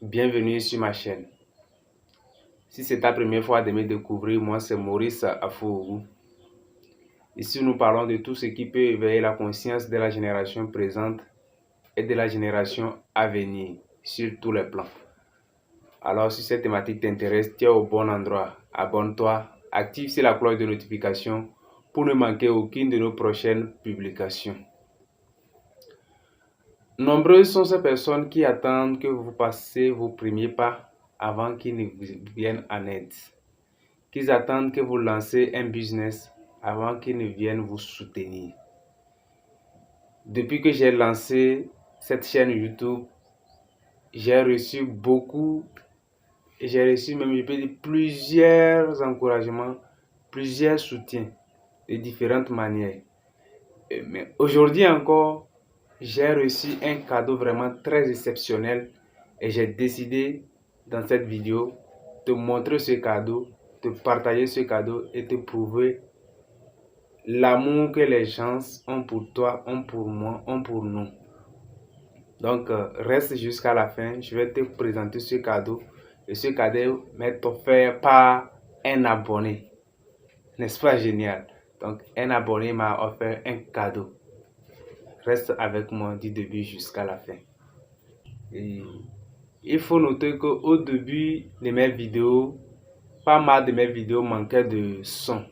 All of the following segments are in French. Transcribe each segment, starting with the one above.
Bienvenue sur ma chaîne. Si c'est ta première fois de me découvrir, moi c'est Maurice Afougou. Ici nous parlons de tout ce qui peut éveiller la conscience de la génération présente et de la génération à venir sur tous les plans. Alors si cette thématique t'intéresse, tu es au bon endroit. Abonne-toi, active sur la cloche de notification pour ne manquer aucune de nos prochaines publications. Nombreuses sont ces personnes qui attendent que vous passiez vos premiers pas avant qu'ils ne vous viennent en aide. Qu'ils attendent que vous lancez un business avant qu'ils ne viennent vous soutenir. Depuis que j'ai lancé cette chaîne YouTube, j'ai reçu même, je peux dire, plusieurs encouragements, plusieurs soutiens de différentes manières. Mais aujourd'hui encore, j'ai reçu un cadeau vraiment très exceptionnel et j'ai décidé dans cette vidéo de montrer ce cadeau, de partager ce cadeau et de prouver l'amour que les gens ont pour toi, ont pour moi, ont pour nous. Donc reste jusqu'à la fin, je vais te présenter ce cadeau et ce cadeau m'est offert par un abonné. N'est-ce pas génial? Donc un abonné m'a offert un cadeau. Reste avec moi du début jusqu'à la fin. Et il faut noter qu'au début de mes vidéos, pas mal de mes vidéos manquaient de son.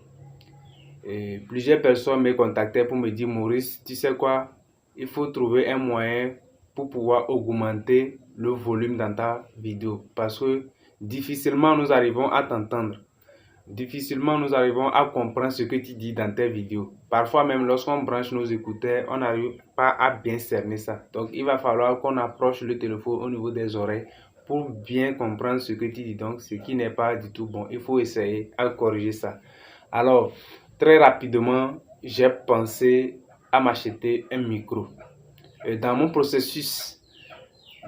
Et plusieurs personnes me contactaient pour me dire: Maurice, tu sais quoi, il faut trouver un moyen pour pouvoir augmenter le volume dans ta vidéo. Parce que difficilement nous arrivons à t'entendre. Difficilement nous arrivons à comprendre ce que tu dis dans tes vidéos. Parfois même lorsqu'on branche nos écouteurs, on n'arrive pas à bien cerner ça. Donc il va falloir qu'on approche le téléphone au niveau des oreilles pour bien comprendre ce que tu dis. Donc ce qui n'est pas du tout bon, il faut essayer à corriger ça. Alors très rapidement, j'ai pensé à m'acheter un micro. Et dans mon processus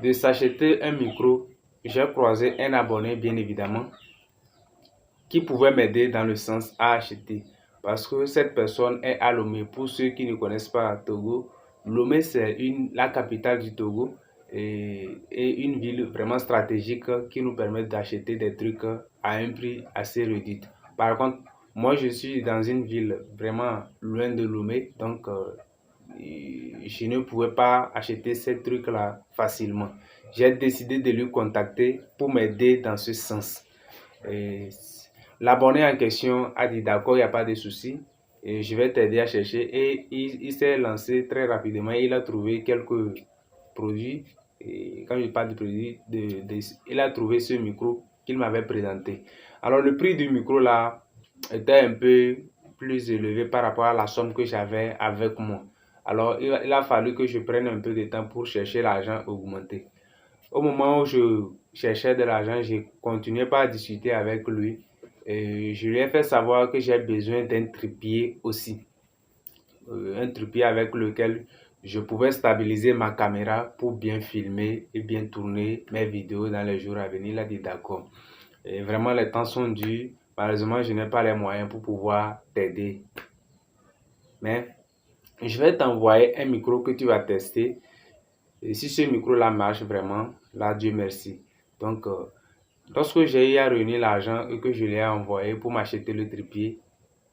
de s'acheter un micro, j'ai croisé un abonné bien évidemment qui pouvait m'aider dans le sens à acheter. Parce que cette personne est à Lomé. Pour ceux qui ne connaissent pas Togo, Lomé c'est la capitale du Togo et une ville vraiment stratégique qui nous permet d'acheter des trucs à un prix assez réduit. Par contre, moi je suis dans une ville vraiment loin de Lomé, donc je ne pouvais pas acheter ces trucs-là facilement. J'ai décidé de lui contacter pour m'aider dans ce sens. L'abonné en question a dit d'accord, il n'y a pas de souci, et je vais t'aider à chercher. Et il s'est lancé très rapidement. Il a trouvé quelques produits. Et quand je parle de produits, il a trouvé ce micro qu'il m'avait présenté. Alors le prix du micro là était un peu plus élevé par rapport à la somme que j'avais avec moi. Alors il a fallu que je prenne un peu de temps pour chercher l'argent augmenté. Au moment où je cherchais de l'argent, j'ai continué par discuter avec lui. Et je lui ai fait savoir que j'ai besoin d'un trépied aussi. Un trépied avec lequel je pouvais stabiliser ma caméra pour bien filmer et bien tourner mes vidéos dans les jours à venir. Il a dit d'accord. Et vraiment, les temps sont durs. Malheureusement, je n'ai pas les moyens pour pouvoir t'aider. Mais je vais t'envoyer un micro que tu vas tester. Et si ce micro-là marche vraiment, là, Dieu merci. Donc, lorsque j'ai eu à réunir l'argent et que je l'ai envoyé pour m'acheter le trépied,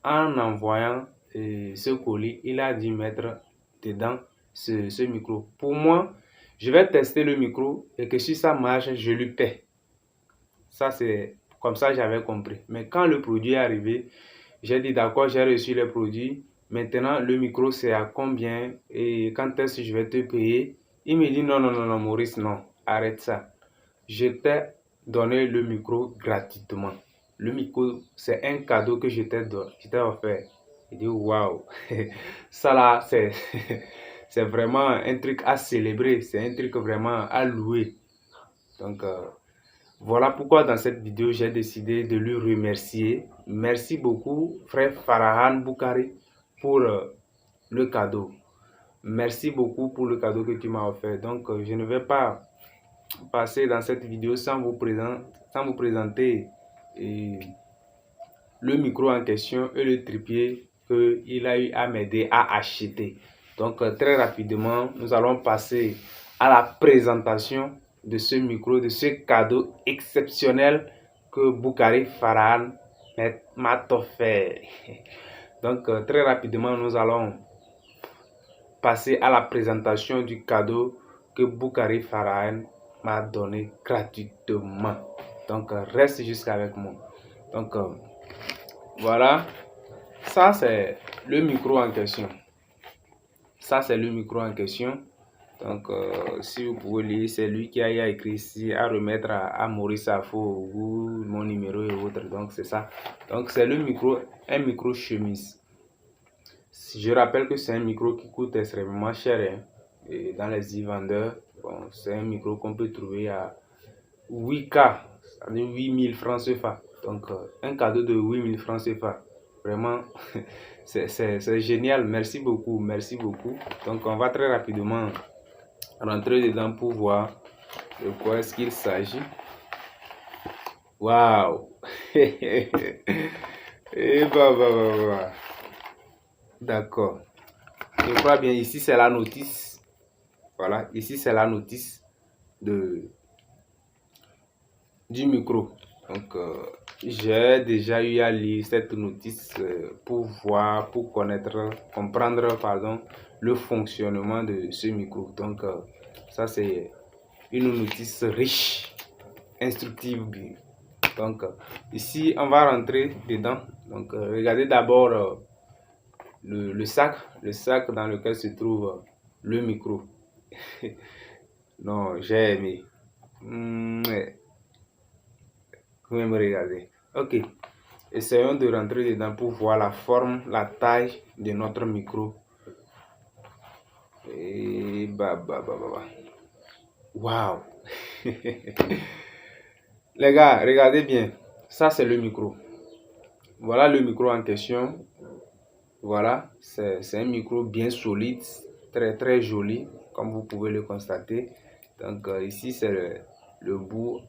en envoyant ce colis, il a dû mettre dedans ce micro. Pour moi, je vais tester le micro et que si ça marche, je lui paie. Ça, c'est comme ça j'avais compris. Mais quand le produit est arrivé, j'ai dit d'accord, j'ai reçu les produits. Maintenant, le micro, c'est à combien et quand est-ce que je vais te payer? Il me dit non, non, non, non, Maurice, non, arrête ça. Je t'ai donné le micro gratuitement. Le micro, c'est un cadeau que je t'ai offert. Il dit waouh, ça là, c'est vraiment un truc à célébrer, c'est un truc vraiment à louer. Donc, voilà pourquoi dans cette vidéo, j'ai décidé de lui remercier. Merci beaucoup, frère Farahan Boukari, pour le cadeau. Merci beaucoup pour le cadeau que tu m'as offert. Donc, je ne vais pas passer dans cette vidéo sans vous présenter le micro en question et le trépied qu'il a eu à m'aider à acheter. Donc, très rapidement, nous allons passer à la présentation de ce micro, de ce cadeau exceptionnel que Boukari Farhan m'a offert. Donc, très rapidement, nous allons passer à la présentation du cadeau que Boukari Farhan m'a donné gratuitement. Donc, reste jusqu'à avec moi. Donc, voilà. Ça, c'est le micro en question. Ça, c'est le micro en question. Donc, si vous pouvez lire, c'est lui qui a écrit ici à remettre à Maurice Safo ou mon numéro et autres. Donc, c'est ça. Donc, c'est le micro, un micro chemise. Je rappelle que c'est un micro qui coûte extrêmement cher. Hein, et dans les e-vendeurs, bon, c'est un micro qu'on peut trouver à 8K, c'est-à-dire 8000 francs CFA. Donc, un cadeau de 8000 francs CFA. Vraiment, c'est génial. Merci beaucoup. Merci beaucoup. Donc, on va très rapidement rentrer dedans pour voir de quoi est-ce qu'il s'agit. Waouh! Et bah. D'accord. Je crois bien ici c'est la notice. Voilà, ici c'est la notice du micro. Donc j'ai déjà eu à lire cette notice pour voir, pour comprendre pardon, le fonctionnement de ce micro. Donc ça c'est une notice riche, instructive. Donc ici on va rentrer dedans. Donc regardez d'abord le sac dans lequel se trouve le micro. Non, j'ai aimé. Vous me regardez. Ok, essayons de rentrer dedans pour voir la forme, la taille de notre micro. Et Waouh! Les gars, regardez bien. Ça, c'est le micro. Voilà le micro en question. Voilà, c'est un micro bien solide, très joli, comme vous pouvez le constater. Donc ici, c'est le bout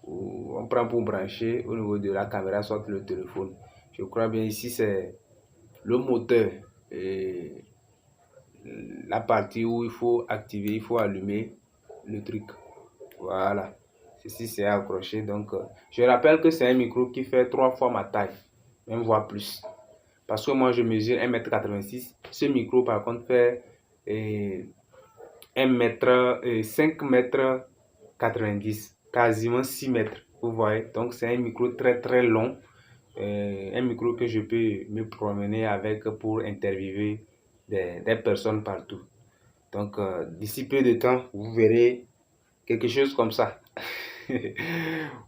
où on prend pour brancher au niveau de la caméra, soit le téléphone. Je crois bien ici, c'est le moteur et la partie où il faut activer, il faut allumer le truc. Voilà, ceci c'est accroché. Donc, je rappelle que c'est un micro qui fait 3 fois ma taille, même voire plus. Parce que moi, je mesure 1m86. Ce micro, par contre, fait 5m90, quasiment 6 mètres. Vous voyez, donc c'est un micro très long. Un micro que je peux me promener avec pour interviewer des personnes partout. Donc, d'ici peu de temps, vous verrez quelque chose comme ça.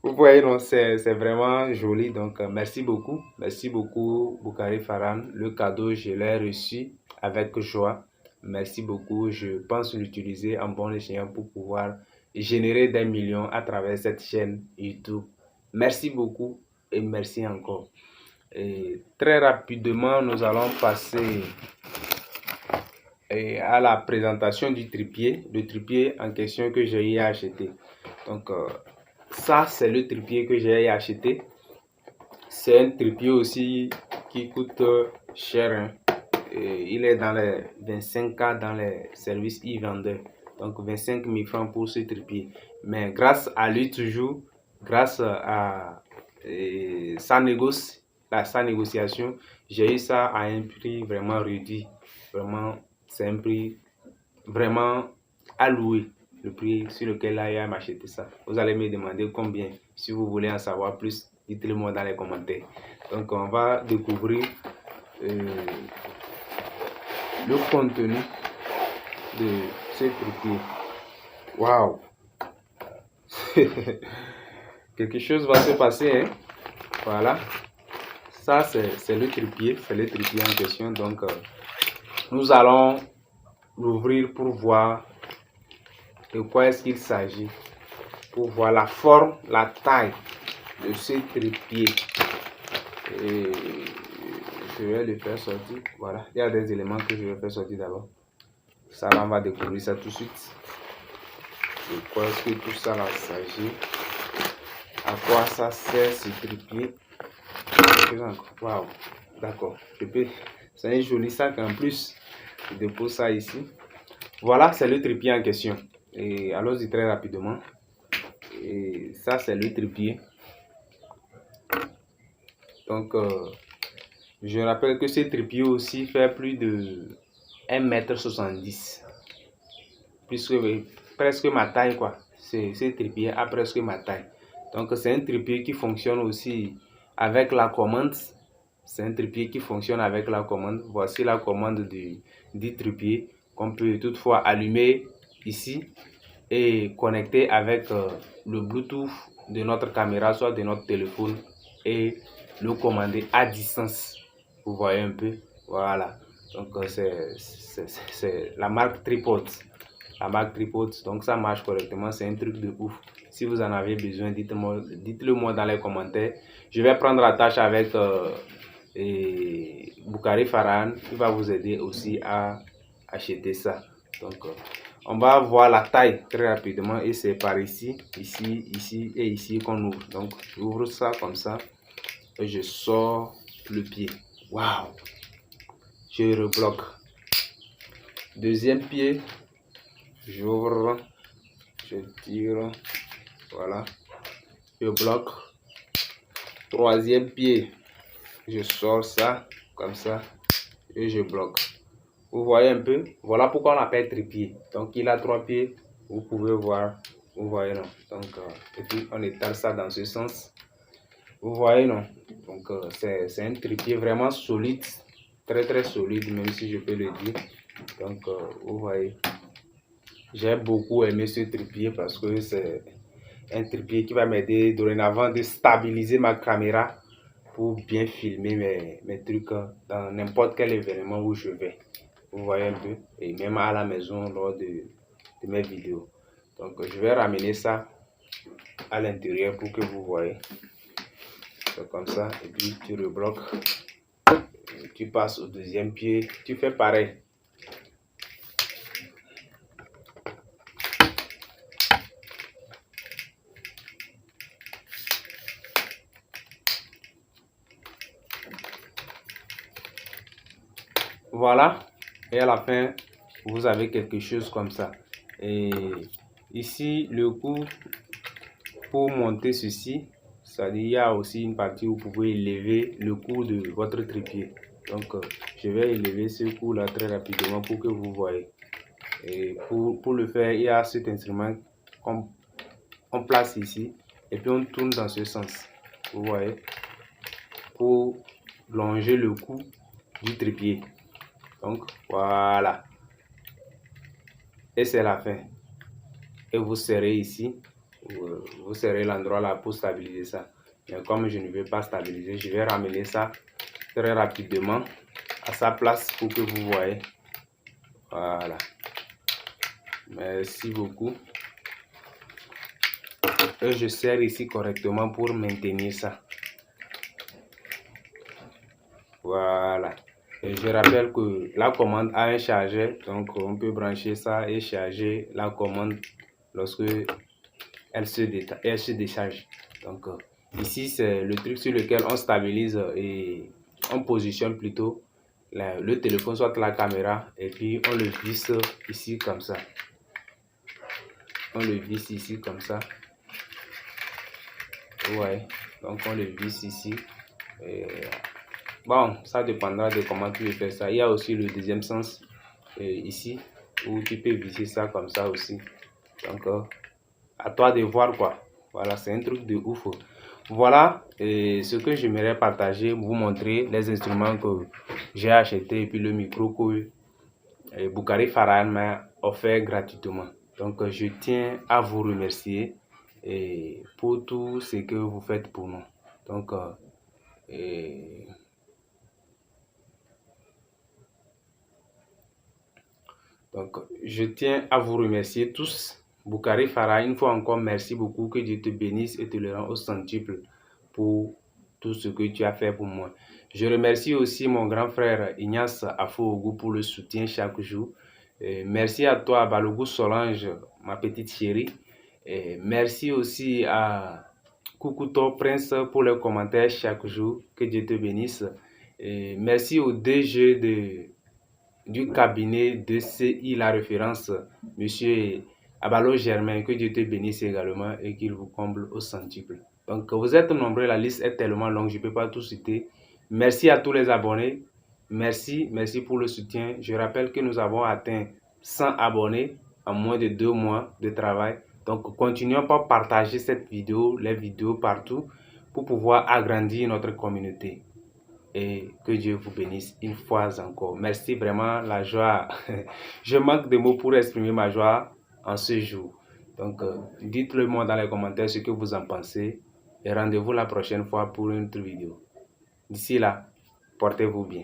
Vous voyez, non, c'est vraiment joli. Donc, merci beaucoup. Merci beaucoup, Boukari Farhan. Le cadeau, je l'ai reçu avec joie. Merci beaucoup. Je pense l'utiliser en bon escient pour pouvoir générer des millions à travers cette chaîne YouTube. Merci beaucoup et merci encore. Et très rapidement, nous allons passer à la présentation du trépied, le trépied en question que j'ai acheté. Donc, ça, c'est le trépied que j'ai acheté. C'est un trépied aussi qui coûte cher. Hein. Et il est dans les 25K dans les services e-vendeurs. Donc, 25 000 francs pour ce trépied. Mais grâce à lui toujours, grâce à sa négociation, j'ai eu ça à un prix vraiment réduit. Vraiment, c'est un prix vraiment alloué, le prix sur lequel l'AIA m'a acheté ça. Vous allez me demander combien. Si vous voulez en savoir plus, dites-le moi dans les commentaires. Donc, on va découvrir le contenu de ce trépied. Waouh! Quelque chose va se passer, hein? Voilà. Ça, c'est le trépied. C'est le trépied en question. Donc, nous allons l'ouvrir pour voir de quoi est-ce qu'il s'agit, pour voir la forme, la taille de ce trépied. Et je vais le faire sortir. Voilà, il y a des éléments que je vais faire sortir d'abord. Ça, là, on va découvrir ça tout de suite. De quoi est-ce que tout ça là s'agit? À quoi ça sert ce trépied? Waouh, d'accord. C'est un joli sac en plus. Je dépose ça ici. Voilà, c'est le trépied en question. Et allons-y très rapidement. Et ça, c'est le trépied. Donc, je rappelle que ce trépied aussi fait plus de 1,70 m. Presque ma taille, quoi. Ce trépied a presque ma taille. Donc, c'est un trépied qui fonctionne aussi avec la commande. C'est un trépied qui fonctionne avec la commande. Voici la commande du trépied qu'on peut toutefois allumer ici et connecter avec le Bluetooth de notre caméra, soit de notre téléphone, et le commander à distance. Vous voyez un peu, voilà. Donc c'est la marque Tripod. La marque Tripod, donc ça marche correctement, c'est un truc de ouf. Si vous en avez besoin, dites-le moi dans les commentaires. Je vais prendre la tâche avec Boukari Farhan, qui va vous aider aussi à acheter ça. Donc on va voir la taille très rapidement et c'est par ici, ici et ici qu'on ouvre. Donc j'ouvre ça comme ça et je sors le pied. Waouh! Je rebloque. Deuxième pied, j'ouvre, je tire, voilà, je bloque. Troisième pied, je sors ça comme ça et je bloque. Vous voyez un peu, voilà pourquoi on l'appelle trépied. Donc il a 3 pieds, vous pouvez voir, vous voyez non. Donc et puis on étale ça dans ce sens, vous voyez non. Donc c'est un trépied vraiment solide, très solide, même si je peux le dire. Donc vous voyez, j'ai beaucoup aimé ce trépied parce que c'est un trépied qui va m'aider dorénavant de stabiliser ma caméra pour bien filmer mes trucs dans n'importe quel événement où je vais. Vous voyez un peu, et même à la maison lors de mes vidéos. Donc je vais ramener ça à l'intérieur pour que vous voyez. C'est comme ça, et puis tu rebloques, tu passes au deuxième pied, tu fais pareil. Voilà, et à la fin, vous avez quelque chose comme ça. Et ici, le coup pour monter ceci, c'est-à-dire il y a aussi une partie où vous pouvez élever le cou de votre trépied. Donc, je vais élever ce cou-là très rapidement pour que vous voyez. Et pour le faire, il y a cet instrument qu'on place ici et puis on tourne dans ce sens. Vous voyez, pour longer le cou du trépied. Donc, voilà. Et c'est la fin. Et vous serrez ici. Vous serrez l'endroit là pour stabiliser ça. Mais comme je ne veux pas stabiliser, je vais ramener ça très rapidement à sa place pour que vous voyez. Voilà. Merci beaucoup. Et je serre ici correctement pour maintenir ça. Voilà. Et je rappelle que la commande a un chargeur, donc on peut brancher ça et charger la commande lorsque elle se décharge. Donc ici c'est le truc sur lequel on stabilise et on positionne plutôt le téléphone, soit la caméra, et puis on le visse ici comme ça. On le visse ici comme ça. Ouais, donc on le visse ici. Et bon, ça dépendra de comment tu veux faire ça. Il y a aussi le deuxième sens ici où tu peux visser ça comme ça aussi. Donc à toi de voir quoi. Voilà, c'est un truc de ouf. Voilà ce que j'aimerais partager, vous montrer les instruments que j'ai achetés et puis le micro que Boukari Farhan m'a offert gratuitement. Donc je tiens à vous remercier pour tout ce que vous faites pour nous. Donc je tiens à vous remercier tous. Boukari Farah, une fois encore, merci beaucoup. Que Dieu te bénisse et te le rende au centuple pour tout ce que tu as fait pour moi. Je remercie aussi mon grand frère Ignace Afo pour le soutien chaque jour. Merci à toi, Balougou Solange, ma petite chérie. Merci aussi à Kukuto Prince pour les commentaires chaque jour. Que Dieu te bénisse. Merci au DG du cabinet DCI La Référence, Monsieur Abalo Germain, que Dieu te bénisse également et qu'il vous comble au centuple. Donc, vous êtes nombreux, la liste est tellement longue, je ne peux pas tout citer. Merci à tous les abonnés. Merci pour le soutien. Je rappelle que nous avons atteint 100 abonnés en moins de 2 mois de travail. Donc, continuons par partager cette vidéo, les vidéos partout pour pouvoir agrandir notre communauté. Et que Dieu vous bénisse une fois encore. Merci vraiment, la joie. Je manque de mots pour exprimer ma joie en ce jour. Donc, dites-le moi dans les commentaires ce que vous en pensez. Et rendez-vous la prochaine fois pour une autre vidéo. D'ici là, portez-vous bien.